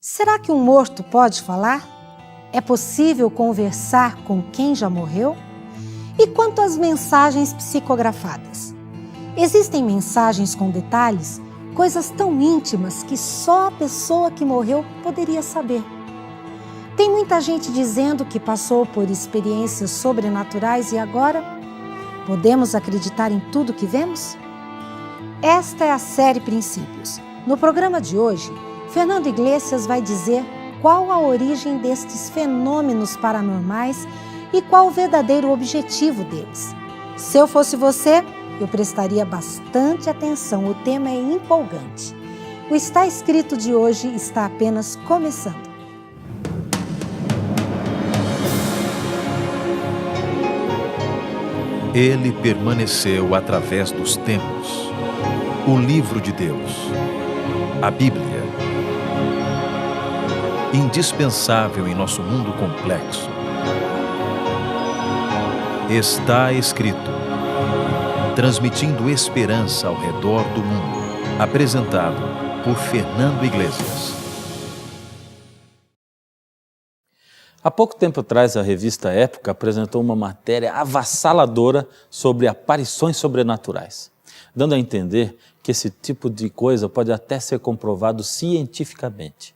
Será que um morto pode falar? É possível conversar com quem já morreu? E quanto às mensagens psicografadas? Existem mensagens com detalhes, coisas tão íntimas que só a pessoa que morreu poderia saber. Tem muita gente dizendo que passou por experiências sobrenaturais e agora podemos acreditar em tudo que vemos? Esta é a série Princípios. No programa de hoje, Fernando Iglesias vai dizer qual a origem destes fenômenos paranormais e qual o verdadeiro objetivo deles. Se eu fosse você, eu prestaria bastante atenção, o tema é empolgante. O Está Escrito de hoje está apenas começando. Ele permaneceu através dos tempos. O livro de Deus, a Bíblia, indispensável em nosso mundo complexo. Está escrito, transmitindo esperança ao redor do mundo. Apresentado por Fernando Iglesias. Há pouco tempo atrás, a revista Época apresentou uma matéria avassaladora sobre aparições sobrenaturais, dando a entender que esse tipo de coisa pode até ser comprovado cientificamente.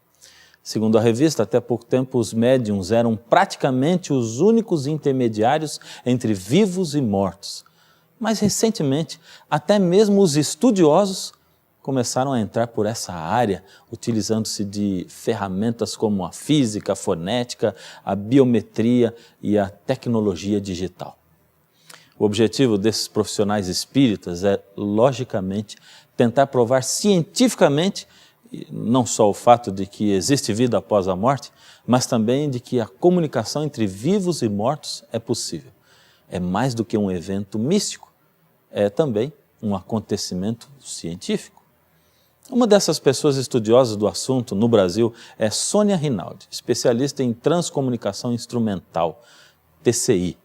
Segundo a revista, até pouco tempo os médiuns eram praticamente os únicos intermediários entre vivos e mortos. Mas recentemente, até mesmo os estudiosos começaram a entrar por essa área, utilizando-se de ferramentas como a física, a fonética, a biometria e a tecnologia digital. O objetivo desses profissionais espíritas é, logicamente, tentar provar cientificamente não só o fato de que existe vida após a morte, mas também de que a comunicação entre vivos e mortos é possível. É mais do que um evento místico, é também um acontecimento científico. Uma dessas pessoas estudiosas do assunto no Brasil é Sônia Rinaldi, especialista em transcomunicação instrumental, TCI.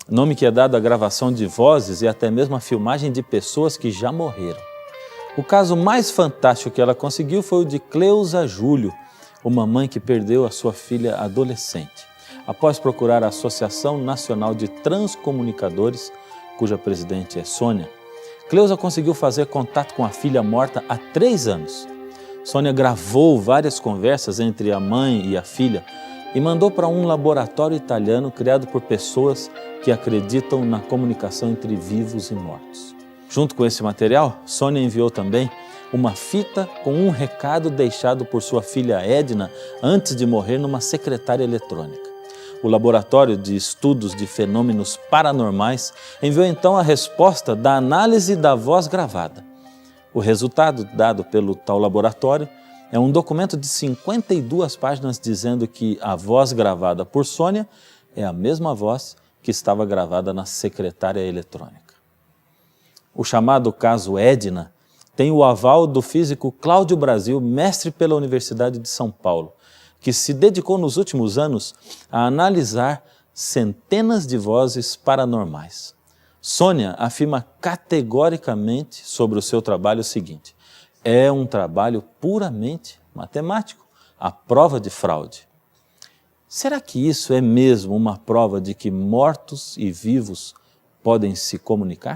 Nome que é dado à gravação de vozes e até mesmo à filmagem de pessoas que já morreram. O caso mais fantástico que ela conseguiu foi o de Cleusa Júlio, uma mãe que perdeu a sua filha adolescente. Após procurar a Associação Nacional de Transcomunicadores, cuja presidente é Sônia, Cleusa conseguiu fazer contato com a filha morta há 3 anos. Sônia gravou várias conversas entre a mãe e a filha e mandou para um laboratório italiano criado por pessoas que acreditam na comunicação entre vivos e mortos. Junto com esse material, Sônia enviou também uma fita com um recado deixado por sua filha Edna antes de morrer numa secretária eletrônica. O Laboratório de Estudos de Fenômenos Paranormais enviou então a resposta da análise da voz gravada. O resultado dado pelo tal laboratório é um documento de 52 páginas dizendo que a voz gravada por Sônia é a mesma voz que estava gravada na secretária eletrônica. O chamado caso Edna tem o aval do físico Cláudio Brasil, mestre pela Universidade de São Paulo, que se dedicou nos últimos anos a analisar centenas de vozes paranormais. Sônia afirma categoricamente sobre o seu trabalho o seguinte: é um trabalho puramente matemático, à prova de fraude. Será que isso é mesmo uma prova de que mortos e vivos podem se comunicar?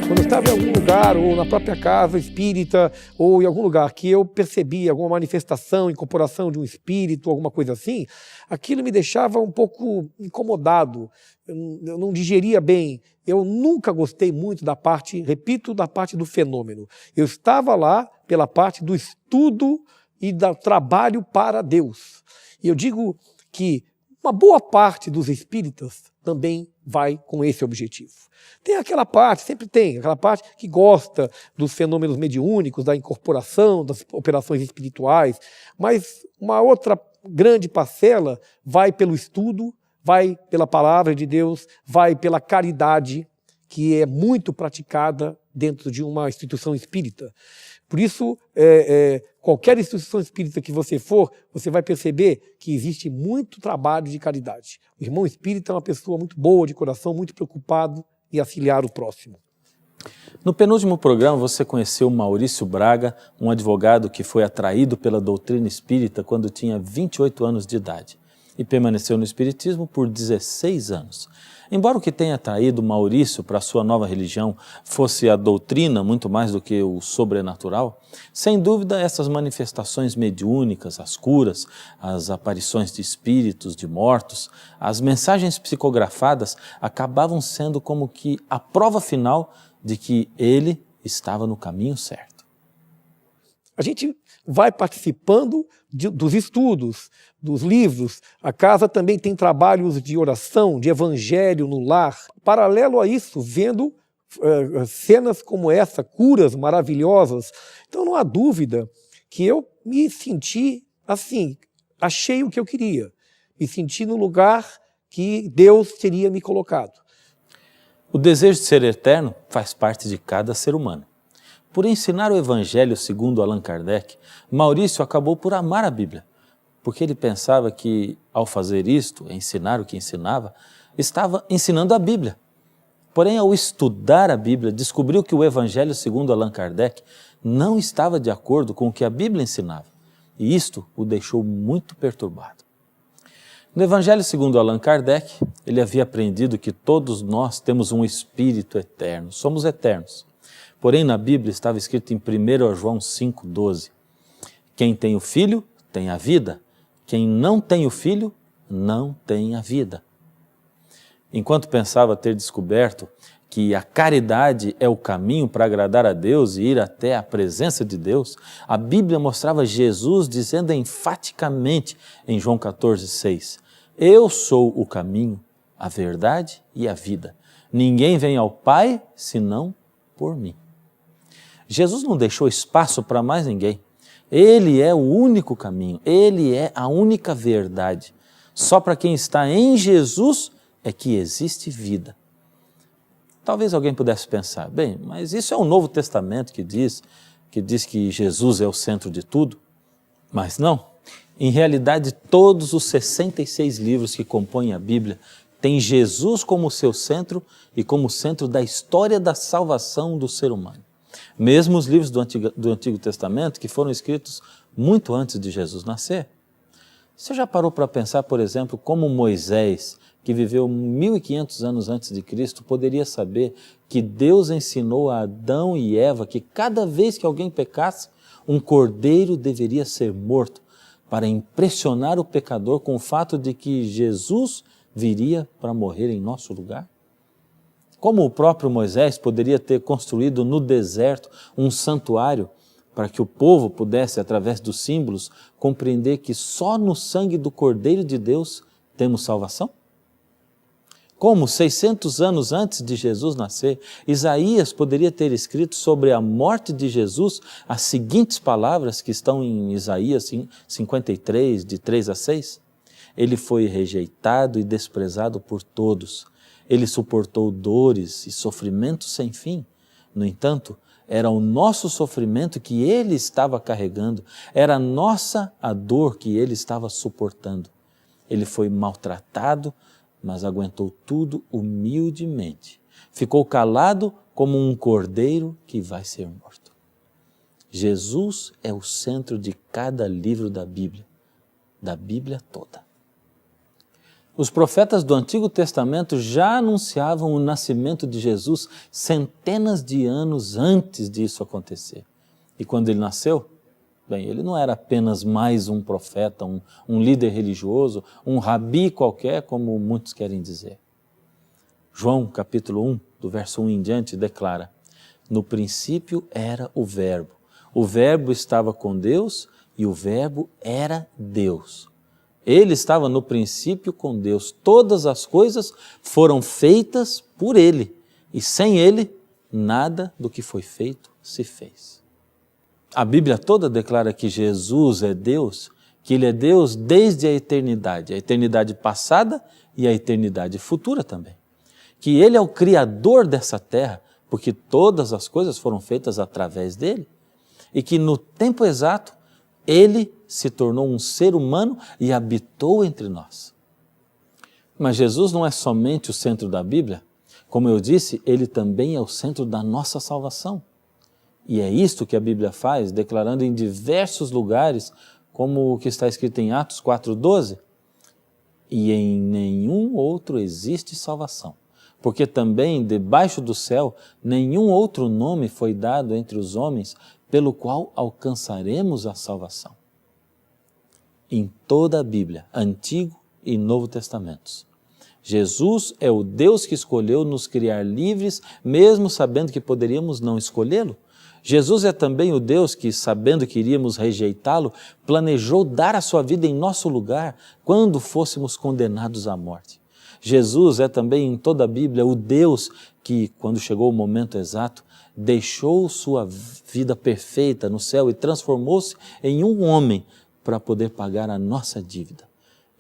Quando eu estava em algum lugar, ou na própria casa espírita, ou em algum lugar que eu percebi alguma manifestação, incorporação de um espírito, alguma coisa assim, aquilo me deixava um pouco incomodado, eu não digeria bem. Eu nunca gostei muito da parte, repito, da parte do fenômeno. Eu estava lá pela parte do estudo e do trabalho para Deus. E eu digo que uma boa parte dos espíritas também vai com esse objetivo. Tem aquela parte, sempre tem, aquela parte que gosta dos fenômenos mediúnicos, da incorporação, das operações espirituais, mas uma outra grande parcela vai pelo estudo, vai pela palavra de Deus, vai pela caridade, que é muito praticada dentro de uma instituição espírita. Por isso, qualquer instituição espírita que você for, você vai perceber que existe muito trabalho de caridade. O irmão espírita é uma pessoa muito boa de coração, muito preocupado em auxiliar o próximo. No penúltimo programa você conheceu Maurício Braga, um advogado que foi atraído pela doutrina espírita quando tinha 28 anos de idade e permaneceu no espiritismo por 16 anos. Embora o que tenha atraído Maurício para a sua nova religião fosse a doutrina muito mais do que o sobrenatural, sem dúvida essas manifestações mediúnicas, as curas, as aparições de espíritos, de mortos, as mensagens psicografadas acabavam sendo como que a prova final de que ele estava no caminho certo. A gente vai participando dos estudos, dos livros. A casa também tem trabalhos de oração, de evangelho no lar. Paralelo a isso, vendo cenas como essa, curas maravilhosas. Então não há dúvida que eu me senti assim, achei o que eu queria. Me senti no lugar que Deus teria me colocado. O desejo de ser eterno faz parte de cada ser humano. Por ensinar o Evangelho segundo Allan Kardec, Maurício acabou por amar a Bíblia, porque ele pensava que, ao fazer isto, ensinar o que ensinava, estava ensinando a Bíblia. Porém, ao estudar a Bíblia, descobriu que o Evangelho segundo Allan Kardec não estava de acordo com o que a Bíblia ensinava, e isto o deixou muito perturbado. No Evangelho segundo Allan Kardec, ele havia aprendido que todos nós temos um espírito eterno, somos eternos. Porém, na Bíblia estava escrito em 1 João 5,12, quem tem o Filho tem a vida, quem não tem o Filho não tem a vida. Enquanto pensava ter descoberto que a caridade é o caminho para agradar a Deus e ir até a presença de Deus, a Bíblia mostrava Jesus dizendo enfaticamente em João 14,6, eu sou o caminho, a verdade e a vida. Ninguém vem ao Pai senão por mim. Jesus não deixou espaço para mais ninguém. Ele é o único caminho, Ele é a única verdade. Só para quem está em Jesus é que existe vida. Talvez alguém pudesse pensar, bem, mas isso é o Novo Testamento que diz que Jesus é o centro de tudo. Mas não. Em realidade, todos os 66 livros que compõem a Bíblia têm Jesus como seu centro e como centro da história da salvação do ser humano. Mesmo os livros do Antigo Testamento, que foram escritos muito antes de Jesus nascer. Você já parou para pensar, por exemplo, como Moisés, que viveu 1500 anos antes de Cristo, poderia saber que Deus ensinou a Adão e Eva que cada vez que alguém pecasse, um cordeiro deveria ser morto, para impressionar o pecador com o fato de que Jesus viria para morrer em nosso lugar? Como o próprio Moisés poderia ter construído no deserto um santuário para que o povo pudesse, através dos símbolos, compreender que só no sangue do Cordeiro de Deus temos salvação? Como 600 anos antes de Jesus nascer, Isaías poderia ter escrito sobre a morte de Jesus as seguintes palavras que estão em Isaías 53, de 3 a 6? Ele foi rejeitado e desprezado por todos. Ele suportou dores e sofrimentos sem fim. No entanto, era o nosso sofrimento que ele estava carregando, era nossa a dor que ele estava suportando. Ele foi maltratado, mas aguentou tudo humildemente. Ficou calado como um cordeiro que vai ser morto. Jesus é o centro de cada livro da Bíblia toda. Os profetas do Antigo Testamento já anunciavam o nascimento de Jesus centenas de anos antes disso acontecer. E quando ele nasceu, bem, ele não era apenas mais um profeta, um líder religioso, um rabi qualquer, como muitos querem dizer. João, capítulo 1, do verso 1 em diante, declara, no princípio era o Verbo estava com Deus e o Verbo era Deus. Ele estava no princípio com Deus. Todas as coisas foram feitas por Ele. E sem Ele, nada do que foi feito se fez. A Bíblia toda declara que Jesus é Deus, que Ele é Deus desde a eternidade passada e a eternidade futura também. Que Ele é o Criador dessa terra, porque todas as coisas foram feitas através dEle. E que no tempo exato, Ele se tornou um ser humano e habitou entre nós. Mas Jesus não é somente o centro da Bíblia, Como eu disse, ele também é o centro da nossa salvação. E é isto que a Bíblia faz, declarando em diversos lugares, como o que está escrito em Atos 4,12. E em nenhum outro existe salvação, porque também debaixo do céu nenhum outro nome foi dado entre os homens pelo qual alcançaremos a salvação. Em toda a Bíblia, Antigo e Novo Testamentos, Jesus é o Deus que escolheu nos criar livres, mesmo sabendo que poderíamos não escolhê-lo. Jesus é também o Deus que, sabendo que iríamos rejeitá-lo, planejou dar a sua vida em nosso lugar quando fôssemos condenados à morte. Jesus é também em toda a Bíblia o Deus que, quando chegou o momento exato, deixou sua vida perfeita no céu e transformou-se em um homem para poder pagar a nossa dívida.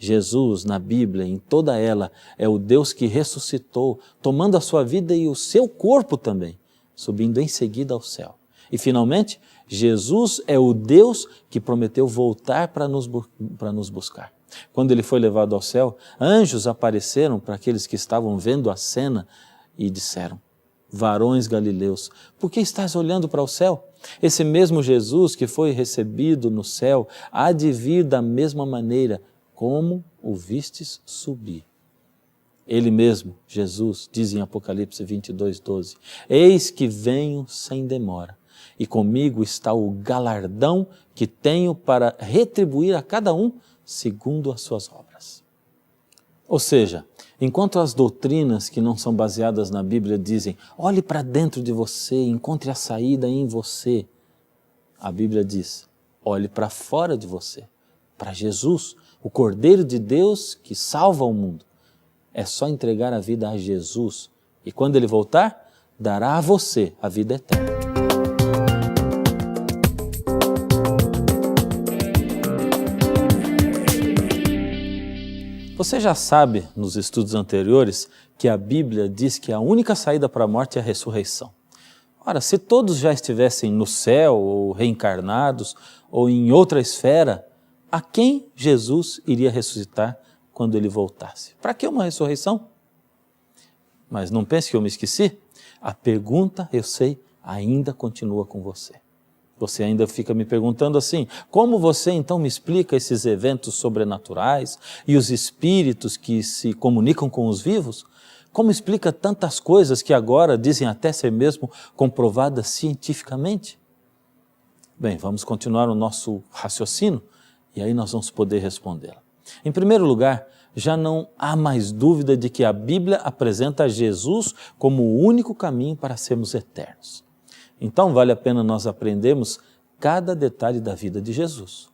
Jesus, na Bíblia, em toda ela, é o Deus que ressuscitou, tomando a sua vida e o seu corpo também, subindo em seguida ao céu. E, finalmente, Jesus é o Deus que prometeu voltar para nos buscar. Quando ele foi levado ao céu, anjos apareceram para aqueles que estavam vendo a cena e disseram: varões galileus, por que estás olhando para o céu? Esse mesmo Jesus que foi recebido no céu há de vir da mesma maneira como o vistes subir. Ele mesmo, Jesus, diz em Apocalipse 22:12, eis que venho sem demora, e comigo está o galardão que tenho para retribuir a cada um segundo as suas obras. Ou seja, enquanto as doutrinas que não são baseadas na Bíblia dizem, olhe para dentro de você, encontre a saída em você, a Bíblia diz, olhe para fora de você, para Jesus, o Cordeiro de Deus que salva o mundo. É só entregar a vida a Jesus e quando Ele voltar, dará a você a vida eterna. Você já sabe, nos estudos anteriores, que a Bíblia diz que a única saída para a morte é a ressurreição. Ora, se todos já estivessem no céu, ou reencarnados, ou em outra esfera, a quem Jesus iria ressuscitar quando Ele voltasse? Para que uma ressurreição? Mas não pense que eu me esqueci. A pergunta, eu sei, ainda continua com você. Você ainda fica me perguntando assim, como você então me explica esses eventos sobrenaturais e os espíritos que se comunicam com os vivos? Como explica tantas coisas que agora dizem até ser mesmo comprovadas cientificamente? Bem, vamos continuar o nosso raciocínio e aí nós vamos poder respondê-la. Em primeiro lugar, já não há mais dúvida de que a Bíblia apresenta Jesus como o único caminho para sermos eternos. Então vale a pena nós aprendermos cada detalhe da vida de Jesus.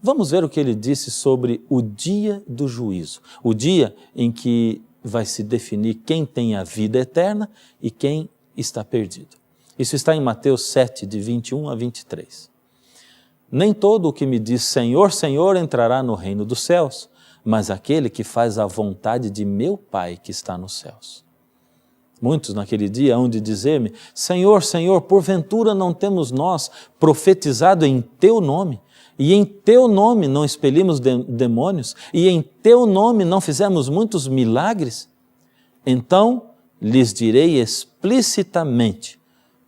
Vamos ver o que ele disse sobre o dia do juízo, o dia em que vai se definir quem tem a vida eterna e quem está perdido. Isso está em Mateus 7, de 21 a 23. Nem todo o que me diz Senhor, Senhor entrará no reino dos céus, mas aquele que faz a vontade de meu Pai que está nos céus. Muitos naquele dia hão de dizer-me, Senhor, Senhor, porventura não temos nós profetizado em Teu nome, e em Teu nome não expelimos demônios, e em Teu nome não fizemos muitos milagres? Então lhes direi explicitamente,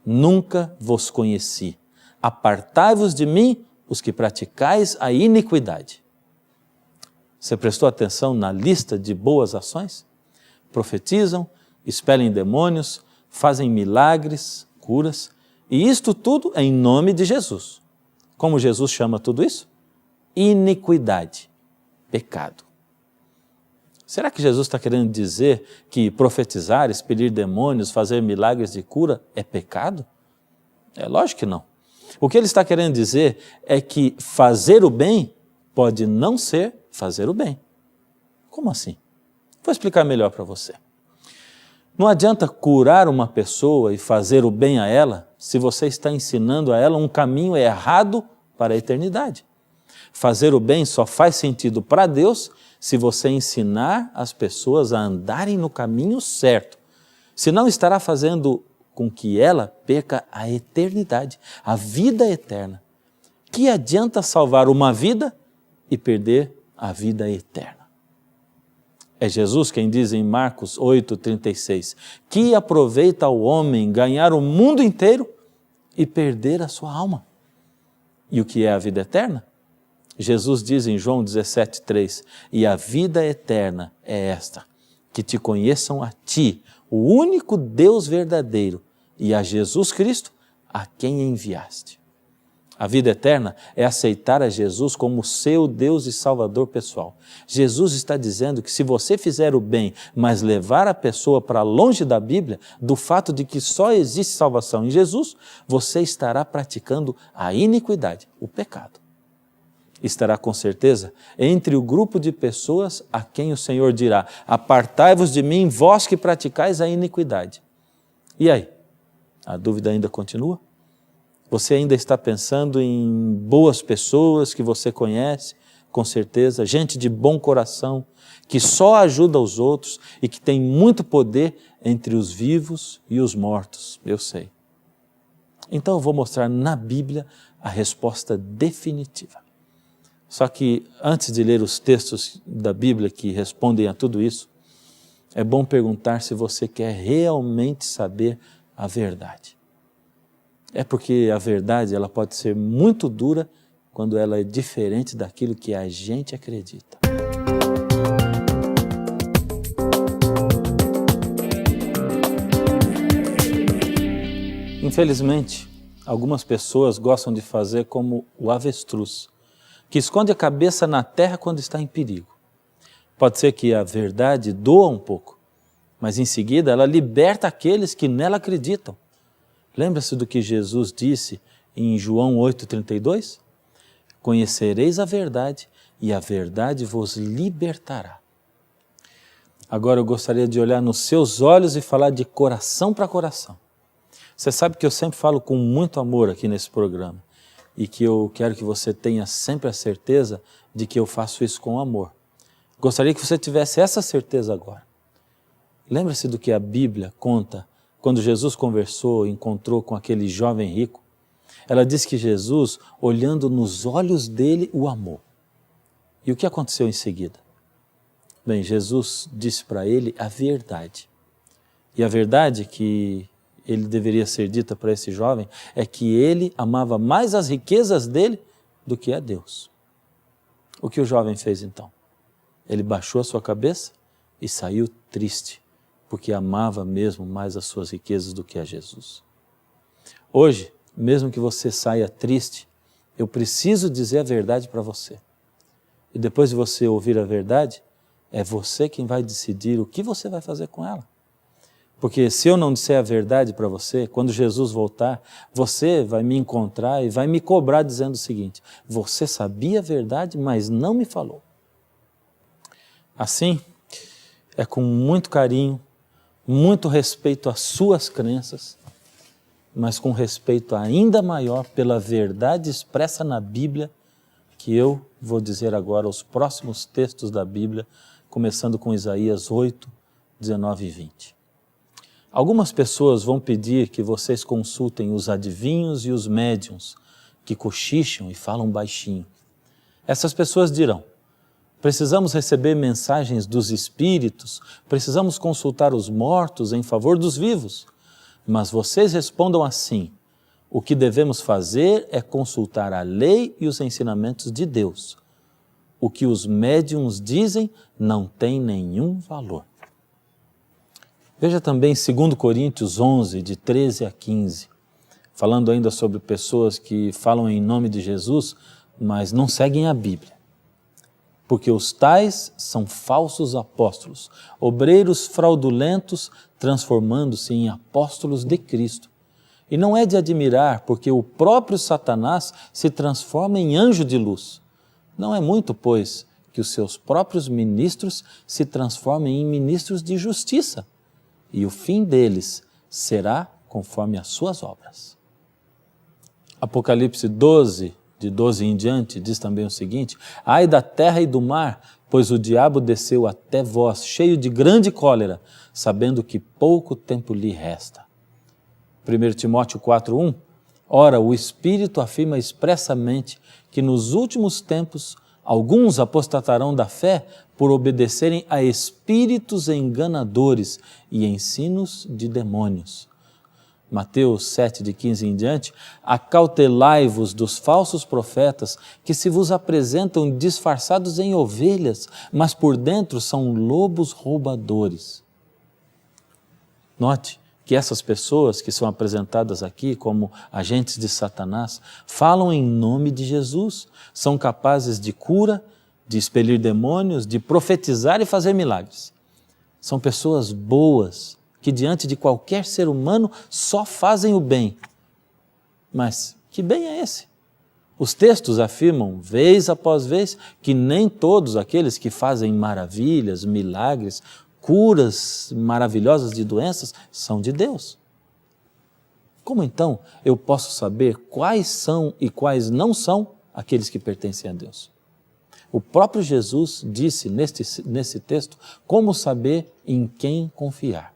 nunca vos conheci, apartai-vos de mim, os que praticais a iniquidade. Você prestou atenção na lista de boas ações? Profetizam, expelem demônios, fazem milagres, curas, e isto tudo é em nome de Jesus. Como Jesus chama tudo isso? Iniquidade, pecado. Será que Jesus está querendo dizer que profetizar, expelir demônios, fazer milagres de cura é pecado? É lógico que não. O que ele está querendo dizer é que fazer o bem pode não ser fazer o bem. Como assim? Vou explicar melhor para você. Não adianta curar uma pessoa e fazer o bem a ela se você está ensinando a ela um caminho errado para a eternidade. Fazer o bem só faz sentido para Deus se você ensinar as pessoas a andarem no caminho certo. Senão estará fazendo com que ela perca a eternidade, a vida eterna. Que adianta salvar uma vida e perder a vida eterna? É Jesus quem diz em Marcos 8,36, que aproveita ao homem ganhar o mundo inteiro e perder a sua alma. E o que é a vida eterna? Jesus diz em João 17,3, e a vida eterna é esta, que te conheçam a ti, o único Deus verdadeiro, e a Jesus Cristo, a quem enviaste. A vida eterna é aceitar a Jesus como seu Deus e Salvador pessoal. Jesus está dizendo que se você fizer o bem, mas levar a pessoa para longe da Bíblia, do fato de que só existe salvação em Jesus, você estará praticando a iniquidade, o pecado. Estará com certeza entre o grupo de pessoas a quem o Senhor dirá, apartai-vos de mim, vós que praticais a iniquidade. E aí? A dúvida ainda continua? Você ainda está pensando em boas pessoas que você conhece, com certeza, gente de bom coração, que só ajuda os outros e que tem muito poder entre os vivos e os mortos, eu sei. Então eu vou mostrar na Bíblia a resposta definitiva. Só que antes de ler os textos da Bíblia que respondem a tudo isso, é bom perguntar se você quer realmente saber a verdade. É porque a verdade ela pode ser muito dura quando ela é diferente daquilo que a gente acredita. Infelizmente, algumas pessoas gostam de fazer como o avestruz, que esconde a cabeça na terra quando está em perigo. Pode ser que a verdade doa um pouco, mas em seguida ela liberta aqueles que nela acreditam. Lembra-se do que Jesus disse em João 8,32? Conhecereis a verdade e a verdade vos libertará. Agora eu gostaria de olhar nos seus olhos e falar de coração para coração. Você sabe que eu sempre falo com muito amor aqui nesse programa e que eu quero que você tenha sempre a certeza de que eu faço isso com amor. Gostaria que você tivesse essa certeza agora. Lembra-se do que a Bíblia conta quando Jesus conversou e encontrou com aquele jovem rico. Ela diz que Jesus, olhando nos olhos dele, o amou. E o que aconteceu em seguida? Bem, Jesus disse para ele a verdade. E a verdade que ele deveria ser dita para esse jovem é que ele amava mais as riquezas dele do que a Deus. O que o jovem fez então? Ele baixou a sua cabeça e saiu triste, porque amava mesmo mais as suas riquezas do que a Jesus. Hoje, mesmo que você saia triste, eu preciso dizer a verdade para você. E depois de você ouvir a verdade, é você quem vai decidir o que você vai fazer com ela. Porque se eu não disser a verdade para você, quando Jesus voltar, você vai me encontrar e vai me cobrar dizendo o seguinte: você sabia a verdade, mas não me falou. Assim, é com muito carinho, muito respeito às suas crenças, mas com respeito ainda maior pela verdade expressa na Bíblia, que eu vou dizer agora os próximos textos da Bíblia, começando com Isaías 8, 19 e 20. Algumas pessoas vão pedir que vocês consultem os adivinhos e os médiuns, que cochicham e falam baixinho. Essas pessoas dirão: precisamos receber mensagens dos espíritos, precisamos consultar os mortos em favor dos vivos. Mas vocês respondam assim: o que devemos fazer é consultar a lei e os ensinamentos de Deus. O que os médiuns dizem não tem nenhum valor. Veja também 2 Coríntios 11, de 13 a 15, falando ainda sobre pessoas que falam em nome de Jesus, mas não seguem a Bíblia. Porque os tais são falsos apóstolos, obreiros fraudulentos, transformando-se em apóstolos de Cristo. E não é de admirar, porque o próprio Satanás se transforma em anjo de luz. Não é muito, pois, que os seus próprios ministros se transformem em ministros de justiça, e o fim deles será conforme as suas obras. Apocalipse 12, de 12 em diante, diz também o seguinte: ai da terra e do mar, pois o diabo desceu até vós, cheio de grande cólera, sabendo que pouco tempo lhe resta. 1 Timóteo 4:1, ora, o Espírito afirma expressamente que nos últimos tempos Alguns apostatarão da fé por obedecerem a espíritos enganadores e ensinos de demônios. Mateus 7, de 15 em diante, acautelai-vos dos falsos profetas que se vos apresentam disfarçados em ovelhas, mas por dentro são lobos roubadores. Note que essas pessoas que são apresentadas aqui como agentes de Satanás, falam em nome de Jesus, são capazes de cura, de expelir demônios, de profetizar e fazer milagres. São pessoas boas, que diante de qualquer ser humano só fazem o bem. Mas que bem é esse? Os textos afirmam, vez após vez, que nem todos aqueles que fazem maravilhas, milagres, curas maravilhosas de doenças são de Deus. Como então eu posso saber quais são e quais não são aqueles que pertencem a Deus? O próprio Jesus disse nesse texto como saber em quem confiar.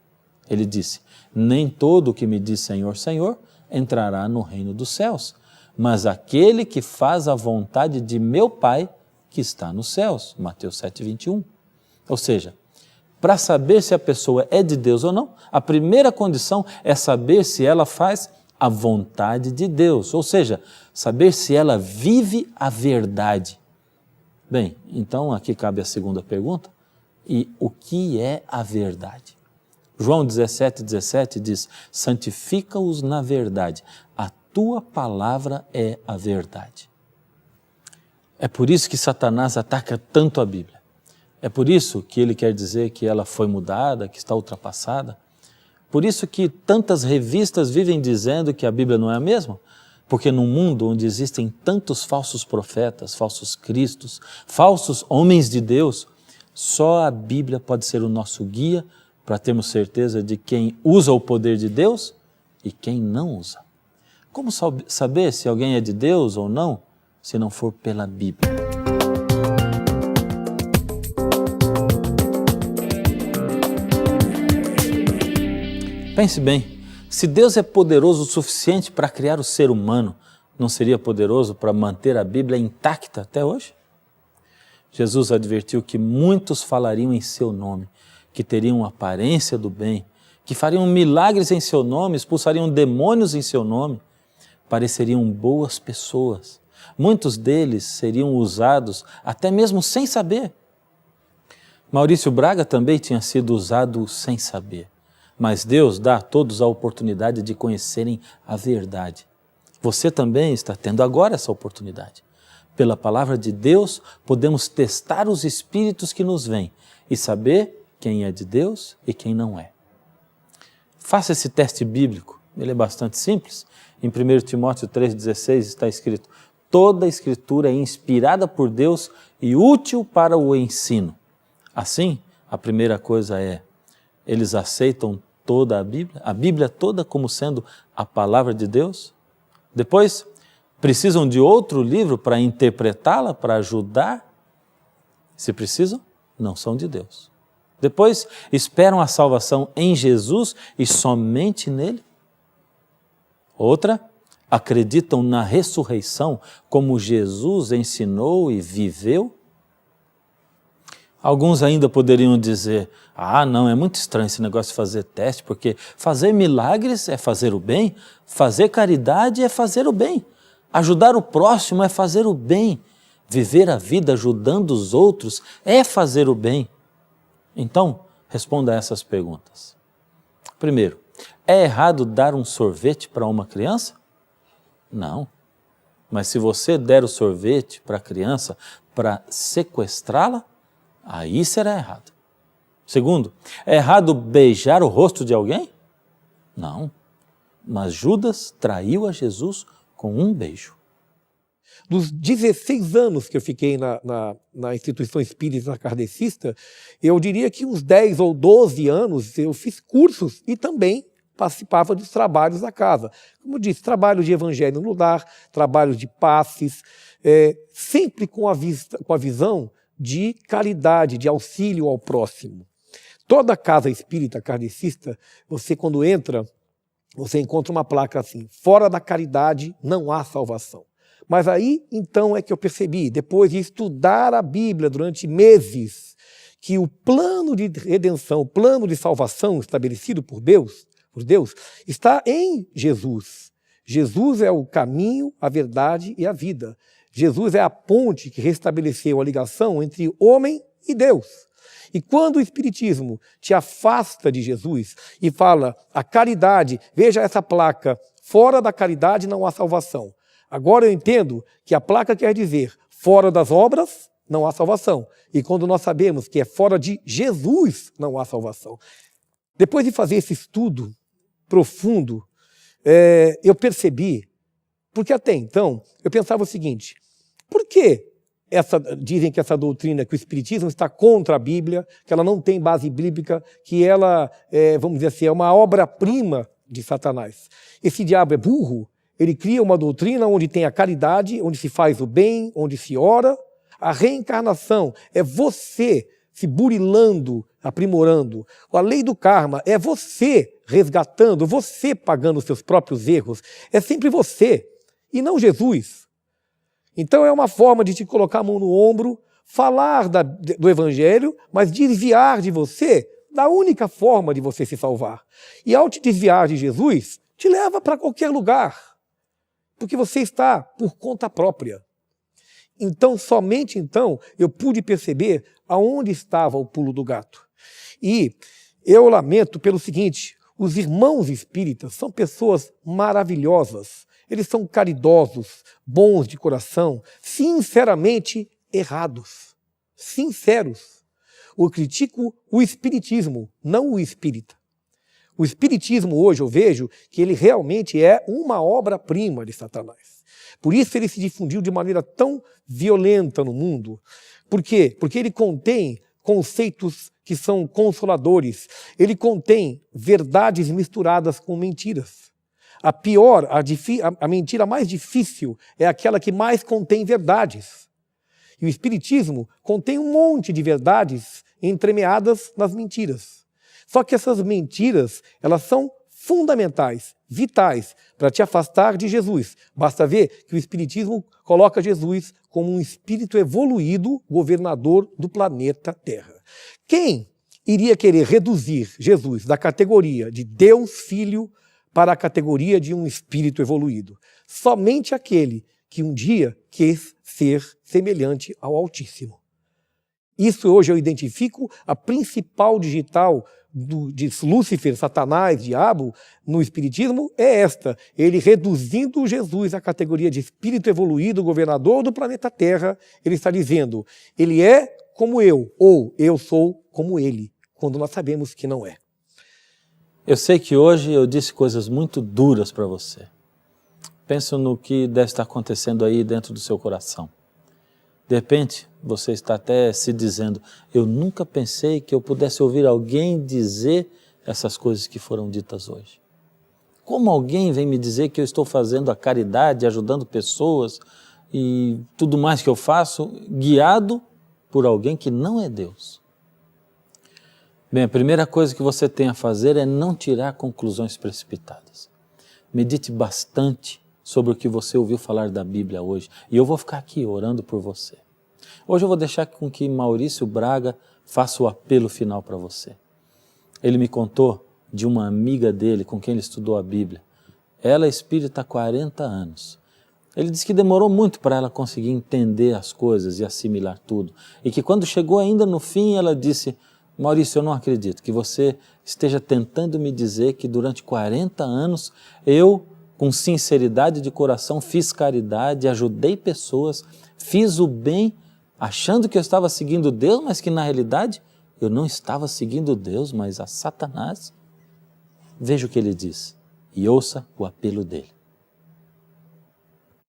Ele disse, nem todo o que me diz Senhor, Senhor, entrará no reino dos céus, mas aquele que faz a vontade de meu Pai que está nos céus. Mateus 7, 21. Ou seja, para saber se a pessoa é de Deus ou não, a primeira condição é saber se ela faz a vontade de Deus, ou seja, saber se ela vive a verdade. Bem, então aqui cabe a segunda pergunta, e o que é a verdade? João 17, 17 diz, santifica-os na verdade, a tua palavra é a verdade. É por isso que Satanás ataca tanto a Bíblia. É por isso que ele quer dizer que ela foi mudada, que está ultrapassada. Por isso que tantas revistas vivem dizendo que a Bíblia não é a mesma. Porque num mundo onde existem tantos falsos profetas, falsos cristos, falsos homens de Deus, só a Bíblia pode ser o nosso guia para termos certeza de quem usa o poder de Deus e quem não usa. Como saber se alguém é de Deus ou não, se não for pela Bíblia? Pense bem, se Deus é poderoso o suficiente para criar o ser humano, não seria poderoso para manter a Bíblia intacta até hoje? Jesus advertiu que muitos falariam em seu nome, que teriam aparência do bem, que fariam milagres em seu nome, expulsariam demônios em seu nome, pareceriam boas pessoas. Muitos deles seriam usados até mesmo sem saber. Maurício Braga também tinha sido usado sem saber. Mas Deus dá a todos a oportunidade de conhecerem a verdade. Você também está tendo agora essa oportunidade. Pela palavra de Deus, podemos testar os espíritos que nos vêm e saber quem é de Deus e quem não é. Faça esse teste bíblico, ele é bastante simples. Em 1 Timóteo 3,16 está escrito, toda a Escritura é inspirada por Deus e útil para o ensino. Assim, a primeira coisa é, eles aceitam toda a Bíblia toda como sendo a palavra de Deus. Depois, precisam de outro livro para interpretá-la, para ajudar? Se precisam, não são de Deus. Depois, esperam a salvação em Jesus e somente nele. Outra, acreditam na ressurreição como Jesus ensinou e viveu. Alguns ainda poderiam dizer, não, é muito estranho esse negócio de fazer teste, porque fazer milagres é fazer o bem, fazer caridade é fazer o bem, ajudar o próximo é fazer o bem, viver a vida ajudando os outros é fazer o bem. Então, responda a essas perguntas. Primeiro, é errado dar um sorvete para uma criança? Não. Mas se você der o sorvete para a criança para sequestrá-la, aí será errado. Segundo, é errado beijar o rosto de alguém? Não. Mas Judas traiu a Jesus com um beijo. Dos 16 anos que eu fiquei na instituição espírita kardecista, eu diria que uns 10 ou 12 anos eu fiz cursos e também participava dos trabalhos da casa. Como eu disse, trabalho de evangelho no lar, trabalho de passes, sempre com a visão de caridade, de auxílio ao próximo. Toda casa espírita kardecista, você quando entra, você encontra uma placa assim, fora da caridade não há salvação. Mas aí, então, é que eu percebi, depois de estudar a Bíblia durante meses, que o plano de redenção, o plano de salvação estabelecido por Deus, está em Jesus. Jesus é o caminho, a verdade e a vida. Jesus é a ponte que restabeleceu a ligação entre homem e Deus. E quando o Espiritismo te afasta de Jesus e fala a caridade, veja essa placa, fora da caridade não há salvação. Agora eu entendo que a placa quer dizer, fora das obras não há salvação. E quando nós sabemos que é fora de Jesus não há salvação. Depois de fazer esse estudo profundo, eu percebi, porque até então eu pensava o seguinte, por que dizem que essa doutrina, que o Espiritismo está contra a Bíblia, que ela não tem base bíblica, que ela, vamos dizer assim, é uma obra-prima de Satanás. Esse diabo é burro, ele cria uma doutrina onde tem a caridade, onde se faz o bem, onde se ora. A reencarnação é você se burilando, aprimorando. A lei do karma é você resgatando, você pagando os seus próprios erros. É sempre você, e não Jesus. Então é uma forma de te colocar a mão no ombro, falar do Evangelho, mas desviar de você da única forma de você se salvar. E ao te desviar de Jesus, te leva para qualquer lugar, porque você está por conta própria. Então, somente então, eu pude perceber aonde estava o pulo do gato. E eu lamento pelo seguinte, os irmãos espíritas são pessoas maravilhosas, eles são caridosos, bons de coração, sinceramente errados, sinceros. Eu critico o espiritismo, não o espírita. O espiritismo hoje eu vejo que ele realmente é uma obra-prima de Satanás. Por isso ele se difundiu de maneira tão violenta no mundo. Por quê? Porque ele contém conceitos que são consoladores. Ele contém verdades misturadas com mentiras. A mentira mais difícil é aquela que mais contém verdades. E o Espiritismo contém um monte de verdades entremeadas nas mentiras. Só que essas mentiras, elas são fundamentais, vitais, para te afastar de Jesus. Basta ver que o Espiritismo coloca Jesus como um espírito evoluído, governador do planeta Terra. Quem iria querer reduzir Jesus da categoria de Deus Filho para a categoria de um espírito evoluído? Somente aquele que um dia quis ser semelhante ao Altíssimo. Isso hoje eu identifico a principal digital de Lúcifer, Satanás, Diabo, no Espiritismo, é esta. Ele reduzindo Jesus à categoria de espírito evoluído, governador do planeta Terra, ele está dizendo, ele é como eu, ou eu sou como ele, quando nós sabemos que não é. Eu sei que hoje eu disse coisas muito duras para você. Penso no que deve estar acontecendo aí dentro do seu coração. De repente, você está até se dizendo, eu nunca pensei que eu pudesse ouvir alguém dizer essas coisas que foram ditas hoje. Como alguém vem me dizer que eu estou fazendo a caridade, ajudando pessoas e tudo mais que eu faço, guiado por alguém que não é Deus? Bem, a primeira coisa que você tem a fazer é não tirar conclusões precipitadas. Medite bastante sobre o que você ouviu falar da Bíblia hoje. E eu vou ficar aqui orando por você. Hoje eu vou deixar com que Maurício Braga faça o apelo final para você. Ele me contou de uma amiga dele com quem ele estudou a Bíblia. Ela é espírita há 40 anos. Ele disse que demorou muito para ela conseguir entender as coisas e assimilar tudo. E que quando chegou ainda no fim, ela disse, Maurício, eu não acredito que você esteja tentando me dizer que durante 40 anos eu, com sinceridade de coração, fiz caridade, ajudei pessoas, fiz o bem, achando que eu estava seguindo Deus, mas que na realidade eu não estava seguindo Deus, mas a Satanás. Veja o que ele diz e ouça o apelo dele.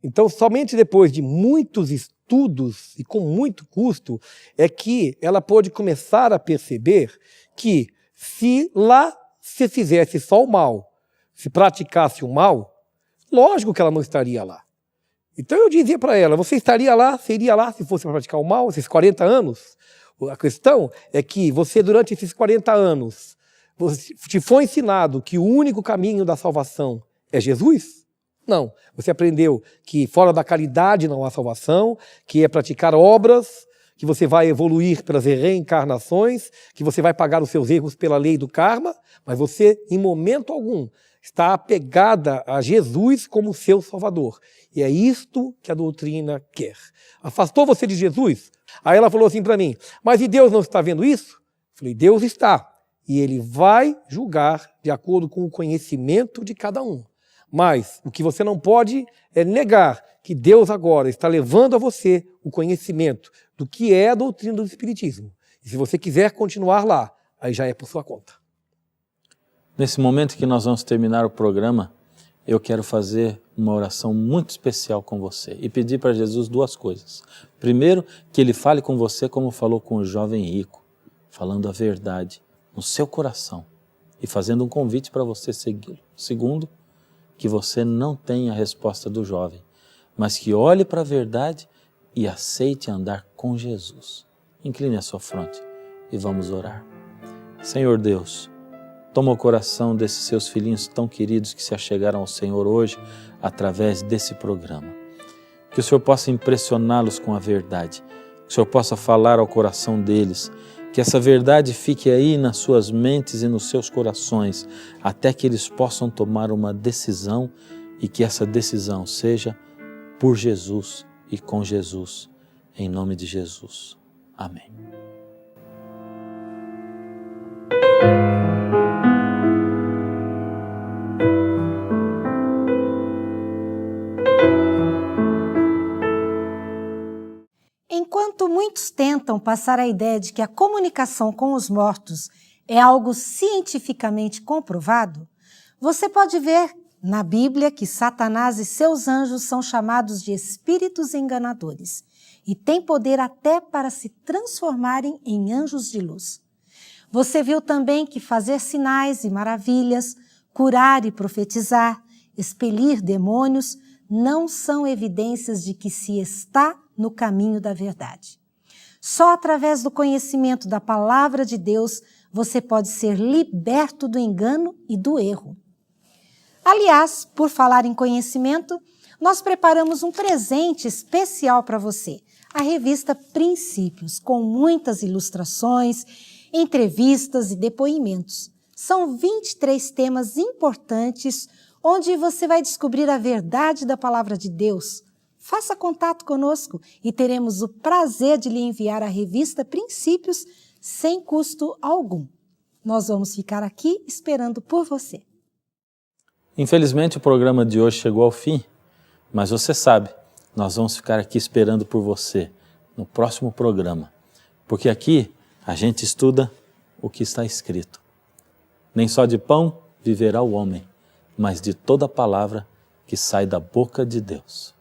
Então, somente depois de muitos estudos e com muito custo, é que ela pôde começar a perceber que se lá se fizesse só o mal, se praticasse o mal, lógico que ela não estaria lá. Então eu dizia para ela, você estaria lá, você iria lá se fosse para praticar o mal, esses 40 anos? A questão é que você, durante esses 40 anos, te foi ensinado que o único caminho da salvação é Jesus? Não. Você aprendeu que fora da caridade não há salvação, que é praticar obras, que você vai evoluir pelas reencarnações, que você vai pagar os seus erros pela lei do karma, mas você, em momento algum, está apegada a Jesus como seu Salvador. E é isto que a doutrina quer. Afastou você de Jesus? Aí ela falou assim para mim, mas e Deus não está vendo isso? Eu falei, Deus está. E Ele vai julgar de acordo com o conhecimento de cada um. Mas o que você não pode é negar que Deus agora está levando a você o conhecimento do que é a doutrina do Espiritismo. E se você quiser continuar lá, aí já é por sua conta. Nesse momento que nós vamos terminar o programa, eu quero fazer uma oração muito especial com você e pedir para Jesus duas coisas. Primeiro, que Ele fale com você como falou com o jovem rico, falando a verdade no seu coração e fazendo um convite para você segui-lo. Segundo, que você não tenha a resposta do jovem, mas que olhe para a verdade e aceite andar com Jesus. Incline a sua fronte e vamos orar. Senhor Deus, toma o coração desses seus filhinhos tão queridos que se achegaram ao Senhor hoje através desse programa. Que o Senhor possa impressioná-los com a verdade, que o Senhor possa falar ao coração deles, que essa verdade fique aí nas suas mentes e nos seus corações, até que eles possam tomar uma decisão e que essa decisão seja por Jesus e com Jesus, em nome de Jesus. Amém. Enquanto muitos tentam passar a ideia de que a comunicação com os mortos é algo cientificamente comprovado, você pode ver na Bíblia que Satanás e seus anjos são chamados de espíritos enganadores e têm poder até para se transformarem em anjos de luz. Você viu também que fazer sinais e maravilhas, curar e profetizar, expelir demônios, não são evidências de que se está no caminho da verdade. Só através do conhecimento da palavra de Deus você pode ser liberto do engano e do erro. Aliás, por falar em conhecimento, nós preparamos um presente especial para você, a revista Princípios, com muitas ilustrações, entrevistas e depoimentos. São 23 temas importantes onde você vai descobrir a verdade da palavra de Deus. Faça contato conosco e teremos o prazer de lhe enviar a revista Princípios sem custo algum. Nós vamos ficar aqui esperando por você. Infelizmente o programa de hoje chegou ao fim, mas você sabe, nós vamos ficar aqui esperando por você no próximo programa, porque aqui a gente estuda o que está escrito. Nem só de pão viverá o homem, mas de toda palavra que sai da boca de Deus.